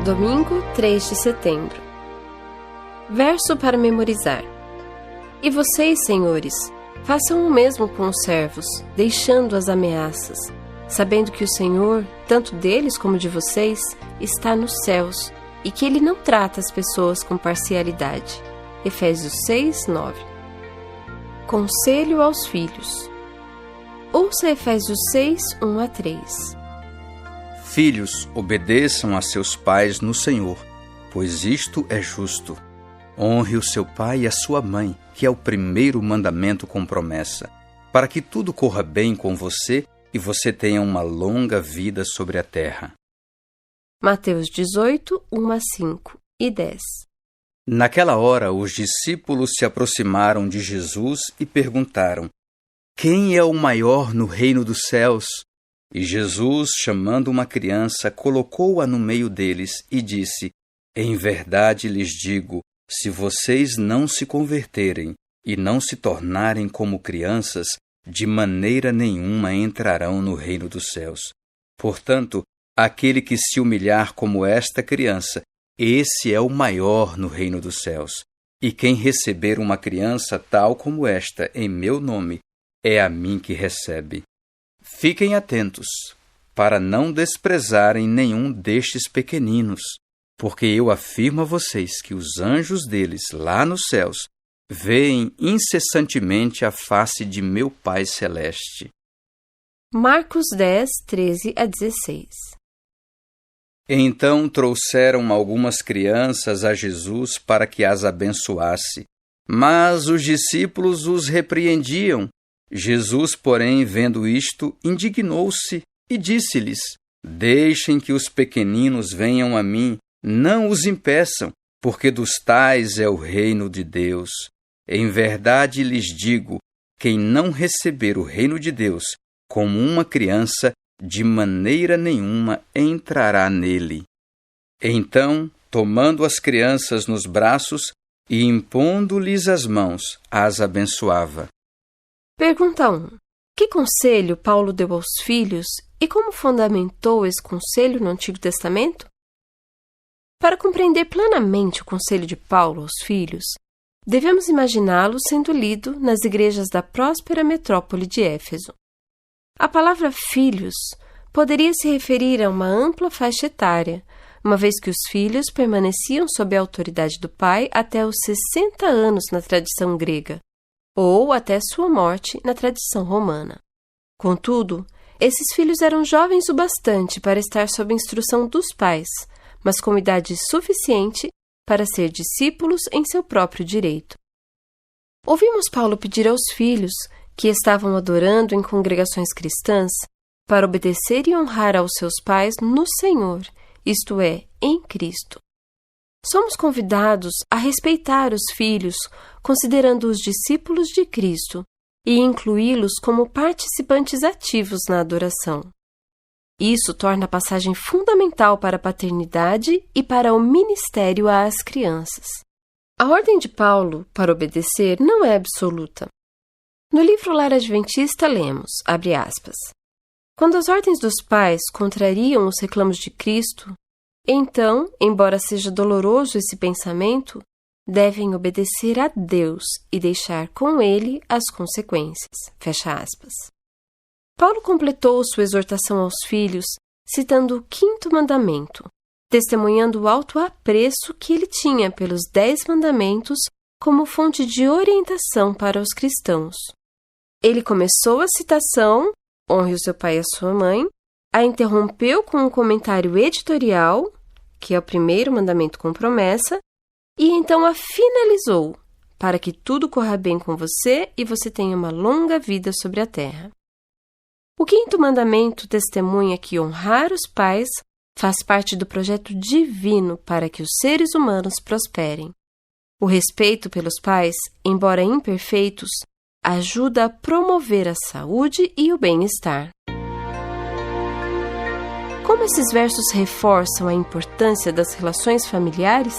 Domingo, 3 de setembro. Verso para memorizar. E vocês, senhores, façam o mesmo com os servos, deixando as ameaças, sabendo que o Senhor, tanto deles como de vocês, está nos céus e que Ele não trata as pessoas com parcialidade. Efésios 6, 9. Conselho aos filhos. Ouça Efésios 6, 1 a 3. Filhos, obedeçam a seus pais no Senhor, pois isto é justo. Honre o seu pai e a sua mãe, que é o primeiro mandamento com promessa, para que tudo corra bem com você e você tenha uma longa vida sobre a terra. Mateus 18, 1 a 5 e 10. Naquela hora, os discípulos se aproximaram de Jesus e perguntaram: Quem é o maior no reino dos céus? E Jesus, chamando uma criança, colocou-a no meio deles e disse: Em verdade lhes digo, se vocês não se converterem e não se tornarem como crianças, de maneira nenhuma entrarão no reino dos céus. Portanto, aquele que se humilhar como esta criança, esse é o maior no reino dos céus. E quem receber uma criança tal como esta em meu nome, é a mim que recebe. Fiquem atentos, para não desprezarem nenhum destes pequeninos, porque eu afirmo a vocês que os anjos deles, lá nos céus, veem incessantemente a face de meu Pai Celeste. Marcos 10, 13 a 16. Então trouxeram algumas crianças a Jesus para que as abençoasse, mas os discípulos os repreendiam. Jesus, porém, vendo isto, indignou-se e disse-lhes: Deixem que os pequeninos venham a mim, não os impeçam, porque dos tais é o reino de Deus. Em verdade lhes digo, quem não receber o reino de Deus como uma criança, de maneira nenhuma entrará nele. Então, tomando as crianças nos braços e impondo-lhes as mãos, as abençoava. Pergunta 1. Que conselho Paulo deu aos filhos e como fundamentou esse conselho no Antigo Testamento? Para compreender plenamente o conselho de Paulo aos filhos, devemos imaginá-lo sendo lido nas igrejas da próspera metrópole de Éfeso. A palavra filhos poderia se referir a uma ampla faixa etária, uma vez que os filhos permaneciam sob a autoridade do pai até os 60 anos na tradição grega, ou até sua morte na tradição romana. Contudo, esses filhos eram jovens o bastante para estar sob a instrução dos pais, mas com idade suficiente para ser discípulos em seu próprio direito. Ouvimos Paulo pedir aos filhos, que estavam adorando em congregações cristãs, para obedecer e honrar aos seus pais no Senhor, isto é, em Cristo. Somos convidados a respeitar os filhos, considerando os discípulos de Cristo, e incluí-los como participantes ativos na adoração. Isso torna a passagem fundamental para a paternidade e para o ministério às crianças. A ordem de Paulo para obedecer não é absoluta. No livro Lar Adventista lemos, abre aspas, quando as ordens dos pais contrariam os reclamos de Cristo, então, embora seja doloroso esse pensamento, devem obedecer a Deus e deixar com Ele as consequências. Fecha aspas. Paulo completou sua exortação aos filhos citando o 5º mandamento, testemunhando o alto apreço que ele tinha pelos 10 mandamentos como fonte de orientação para os cristãos. Ele começou a citação, honre o seu pai e a sua mãe, a interrompeu com um comentário editorial, que é o 1º mandamento com promessa, e então a finalizou, para que tudo corra bem com você e você tenha uma longa vida sobre a terra. O 5º mandamento testemunha que honrar os pais faz parte do projeto divino para que os seres humanos prosperem. O respeito pelos pais, embora imperfeitos, ajuda a promover a saúde e o bem-estar. Como esses versos reforçam a importância das relações familiares?